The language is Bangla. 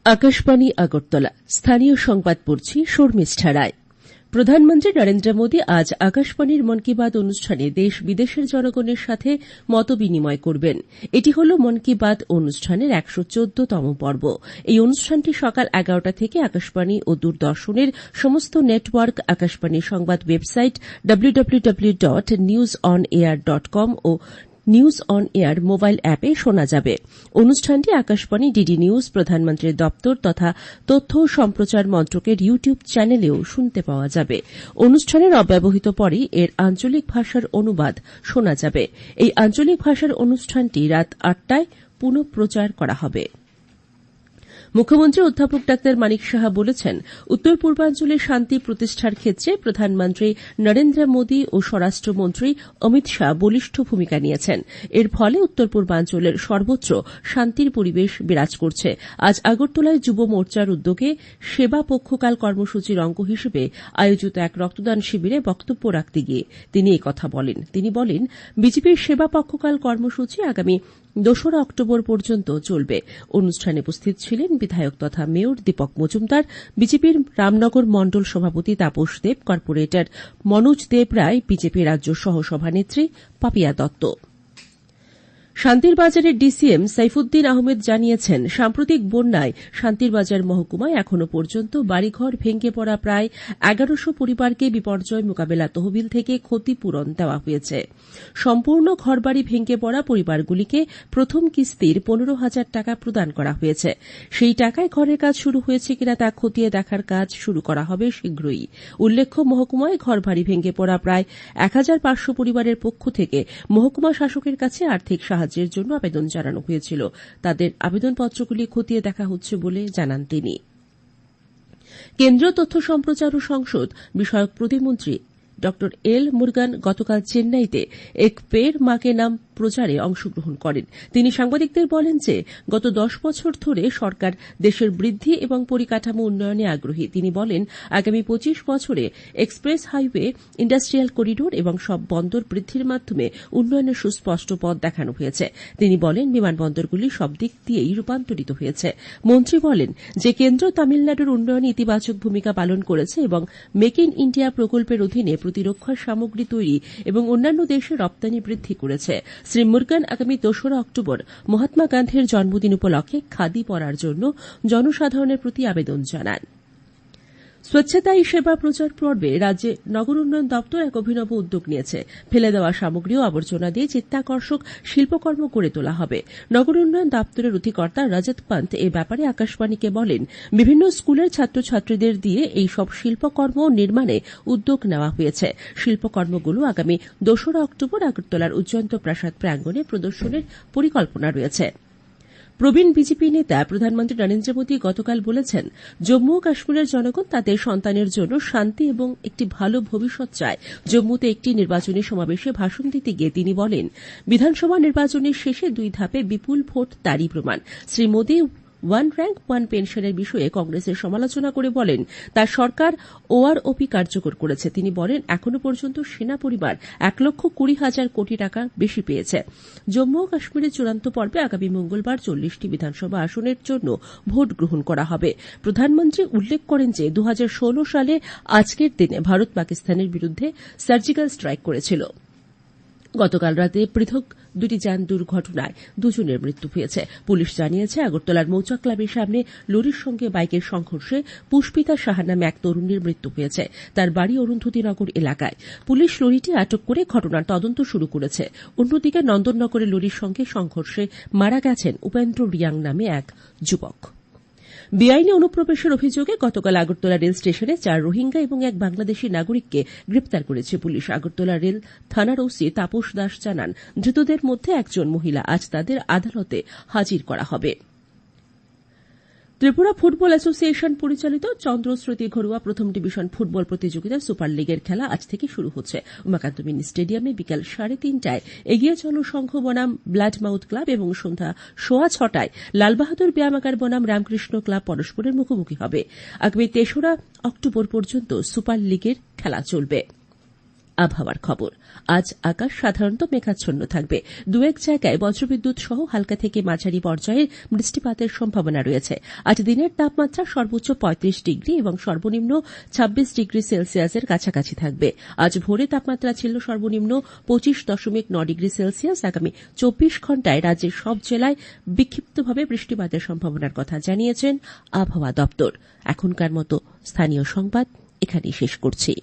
আকাশবাণী আগরতলা স্থানীয় সংবাদ পড়ছি শর্মিষ্ঠা রায়। প্রধানমন্ত্রী নরেন্দ্র মোদী আজ আকাশবাণীর মন কি বাত অনুষ্ঠানে দেশ বিদেশের জনগণের সাথে মতবিনিময় করবেন। এটি হল মন কি বাত অনুষ্ঠানের ১১৪তম পর্ব। এই অনুষ্ঠানটি সকাল ১১টা থেকে আকাশবাণী ও দূরদর্শনের সমস্ত নেটওয়ার্ক, আকাশবাণীর সংবাদ ওয়েবসাইট www.newsonair.com ও নিউজ অন এয়ার মোবাইল অ্যাপে শোনা যাবে। অনুষ্ঠানটি আকাশবাণী, ডিডি নিউজ, প্রধানমন্ত্রীর দপ্তর তথা তথ্য ও সম্প্রচার মন্ত্রকের ইউটিউব চ্যানেলেও শুনতে পাওয়া যাবে। অনুষ্ঠানের অব্যবহিত পরেই এর আঞ্চলিক ভাষার অনুবাদ শোনা যাবে। এই আঞ্চলিক ভাষার অনুষ্ঠানটি রাত ৮টায় পুনঃপ্রচার করা হবে। মুখ্যমন্ত্রী অধ্যাপক ডাক্তার মানিক সাহা বলেছেন, উত্তর পূর্বাঞ্চলে শান্তি প্রতিষ্ঠার ক্ষেত্রে প্রধানমন্ত্রী নরেন্দ্র মোদী ও স্বরাষ্ট্রমন্ত্রী অমিত শাহ বলিষ্ঠ ভূমিকা নিয়েছেন। এর ফলে উত্তর পূর্বাঞ্চলের সর্বত্র শান্তির পরিবেশ বিরাজ করছে। আজ আগরতলায় যুব মোর্চার উদ্যোগে সেবা পক্ষকাল কর্মসূচির অঙ্গ হিসেবে আয়োজিত এক রক্তদান শিবিরে বক্তব্য রাখতে গিয়ে তিনি একথা বলেন। তিনি বলেন, বিজেপির সেবা পক্ষকাল কর্মসূচি আগামী ২রা অক্টোবর পর্যন্ত চলবে। অনুষ্ঠানে উপস্থিত ছিলেন বিধায়ক তথা মেয়র দীপক মজুমদার, বিজেপির রামনগর মণ্ডল সভাপতি তাপস দেব, কর্পোরেটর মনোজ দেব রায়, বিজেপি রাজ্য সহসভানেত্রী পাপিয়া দত্ত। শান্তির বাজারের ডিসিএম সাইফুদ্দিন আহমেদ জানিয়েছেন, সাম্প্রতিক বন্যায় শান্তির বাজার মহকুমায় এখনও পর্যন্ত বাড়িঘর ভেঙে পড়া প্রায় ১১০০ পরিবারকে বিপর্যয় মোকাবেলা তহবিল থেকে ক্ষতিপূরণ দেওয়া হয়েছে। সম্পূর্ণ ঘরবাড়ি ভেঙে পড়া পরিবারগুলিকে প্রথম কিস্তির ১৫,০০০ টাকা প্রদান করা হয়েছে। সেই টাকায় ঘরের কাজ শুরু হয়েছে কিনা তা খতিয়ে দেখার কাজ শুরু করা হবে শীঘ্রই। উল্লেখ্য, মহকুমায় ঘরবাড়ি ভেঙে পড়া প্রায় ১৫০০ পরিবারের পক্ষ থেকে মহকুমা শাসকের কাছে আর্থিক সাহায্যের জন্য আবেদন জানানো হয়েছিল। তাদের আবেদনপত্রগুলি খতিয়ে দেখা হচ্ছে বলে জানান তিনি। কেন্দ্রীয় তথ্য সম্প্রচার ও সংসদ বিষয়ক প্রতিমন্ত্রী ড এল মুরগান গতকাল চেন্নাইতে এক পের মাকে নাম প্রচারে অংশগ্রহণ করেন। তিনি সাংবাদিকদের বলেন যে, গত ১০ বছর ধরে সরকার দেশের বৃদ্ধি এবং পরিকাঠামো উন্নয়নে আগ্রহী। তিনি বলেন, আগামী ২৫ বছরে এক্সপ্রেস হাইওয়ে, ইন্ডাস্ট্রিয়াল করিডোর এবং সব বন্দর বৃদ্ধির মাধ্যমে উন্নয়নের সুস্পষ্ট পথ দেখানো হয়েছে। তিনি বলেন, বিমানবন্দরগুলি সব দিক দিয়েই রূপান্তরিত হয়েছে। মন্ত্রী বলেন যে, কেন্দ্র তামিলনাড়ুর উন্নয়নে ইতিবাচক ভূমিকা পালন করেছে এবং মেক ইন ইন্ডিয়া প্রকল্পের অধীনে প্রতিরক্ষা সামগ্রী তৈরি এবং অন্যান্য দেশে রপ্তানি বৃদ্ধি করেছে। শ্রী মুরগান আগামী ২রা অক্টোবর মহাত্মা গান্ধীর জন্মদিন উপলক্ষে খাদি পরার জন্য জনসাধারণের প্রতি আবেদন জানান। স্বচ্ছতাই সেবা প্রচার পর্বে রাজ্যে নগর উন্নয়ন দপ্তর এক অভিনব উদ্যোগ নিয়েছে। ফেলে দেওয়া সামগ্রী ও আবর্জনা দিয়ে চিত্তাকর্ষক শিল্পকর্ম গড়ে তোলা হবে। নগর উন্নয়ন দপ্তরের অধিকর্তা রজত পন্ত এ ব্যাপারে আকাশবাণীকে বলেন, বিভিন্ন স্কুলের ছাত্রছাত্রীদের দিয়ে এই সব শিল্পকর্ম নির্মাণে উদ্যোগ নেওয়া হয়েছে। শিল্পকর্মগুলো আগামী ২রা অক্টোবর আগরতলার উজ্জয়ন্ত প্রাসাদ প্রাঙ্গণে প্রদর্শনের পরিকল্পনা রয়েছে। প্রবীণ বিজেপি নেতা প্রধানমন্ত্রী নরেন্দ্র মোদী গতকাল বলেছেন, জম্মু ও কাশ্মীরের জনগণ তাদের সন্তানের জন্য শান্তি এবং একটি ভালো ভবিষ্যৎ চায়। জম্মুতে একটি নির্বাচনী সমাবেশে ভাষণ দিতে গিয়ে তিনি বলেন, বিধানসভা নির্বাচনের শেষে ২ ধাপে বিপুল ভোট তারই প্রমাণ। Shri Modi one rank one পেনশনের বিষয়ে কংগ্রেসের সমালোচনা করে বলেন, তার সরকার ওআরওপি কার্যকর করেছে। তিনি বলেন, এখনও পর্যন্ত সেনা পরিবার ১,২০,০০০ কোটি টাকা বেশি পেয়েছে। জম্মু ও কাশ্মীরের চূড়ান্ত পর্বে আগামী মঙ্গলবার ৪০টি বিধানসভা আসনের জন্য ভোট গ্রহণ করা হবে। প্রধানমন্ত্রী উল্লেখ করেন যে, ২০১৬ সালে আজকের দিনে ভারত পাকিস্তানের বিরুদ্ধে সার্জিক্যাল স্ট্রাইক করেছিল। গতকাল রাতে পৃথক ২টি যান দুর্ঘটনায় ২ জনের মৃত্যু হয়েছে। পুলিশ জানিয়েছে, আগরতলার মৌচাক ক্লাবের সামনে লরির সঙ্গে বাইকের সংঘর্ষে পুষ্পিতা সাহা নামে এক তরুণীর মৃত্যু হয়েছে। তার বাড়ি অরুন্ধতিনগর এলাকায়। পুলিশ লরিটি আটক করে ঘটনার তদন্ত শুরু করেছে। অন্যদিকে নন্দননগরে লরির সঙ্গে সংঘর্ষে মারা গেছেন উপেন্দ্র রিয়াং নামে এক যুবক। বেআইনি অনুপ্রবেশের অভিযোগে গতকাল আগরতলা রেল স্টেশনে ৪ রোহিঙ্গা এবং এক বাংলাদেশী নাগরিককে গ্রেপ্তার করেছে পুলিশ। আগরতলা রেল থানার ওসি তাপস দাস জানান, ধৃতদের মধ্যে একজন মহিলা। আজ তাদের আদালতে হাজির করা হবে। ত্রিপুরা ফুটবল অ্যাসোসিয়েশন পরিচালিত চন্দ্রস্মৃতি ঘরোয়া প্রথম ডিভিশন ফুটবল প্রতিযোগিতার সুপার লিগের খেলা আজ থেকে শুরু হচ্ছে। উমাকান্ত মিনি স্টেডিয়ামে বিকেল ৩:৩০টায় এগিয়ে চলো সংঘ বনাম ব্লাড মাউথ ক্লাব এবং সন্ধ্যা ৬:৩০টায় লালবাহাদুর ব্যায়ামাগার বনাম রামকৃষ্ণ ক্লাব পরস্পরের মুখোমুখি হবে। আগামী ৩রা অক্টোবর পর্যন্ত সুপার লিগের খেলা চলবে। আবহাওয়ার খবর। আজ আকাশ সাধারণত মেঘাচ্ছন্ন থাকবে। দু এক জায়গায় বজ্রবিদ্যুৎ সহ হালকা থেকে মাঝারি পর্যায়ের বৃষ্টিপাতের সম্ভাবনা রয়েছে। আজ দিনের তাপমাত্রা সর্বোচ্চ ৩৫ ডিগ্রি এবং সর্বনিম্ন ২৬ ডিগ্রি সেলসিয়াসের কাছাকাছি থাকবে। আজ ভোরে তাপমাত্রা ছিল সর্বনিম্ন ২৫.৯ ডিগ্রি সেলসিয়াস। আগামী ২৪ ঘণ্টায় রাজ্যের সব জেলায় বিক্ষিপ্তভাবে বৃষ্টিপাতের সম্ভাবনার কথা জানিয়েছেন আবহাওয়া দপ্তর। এখনকার মতো স্থানীয় সংবাদ এখানেই শেষ করছি।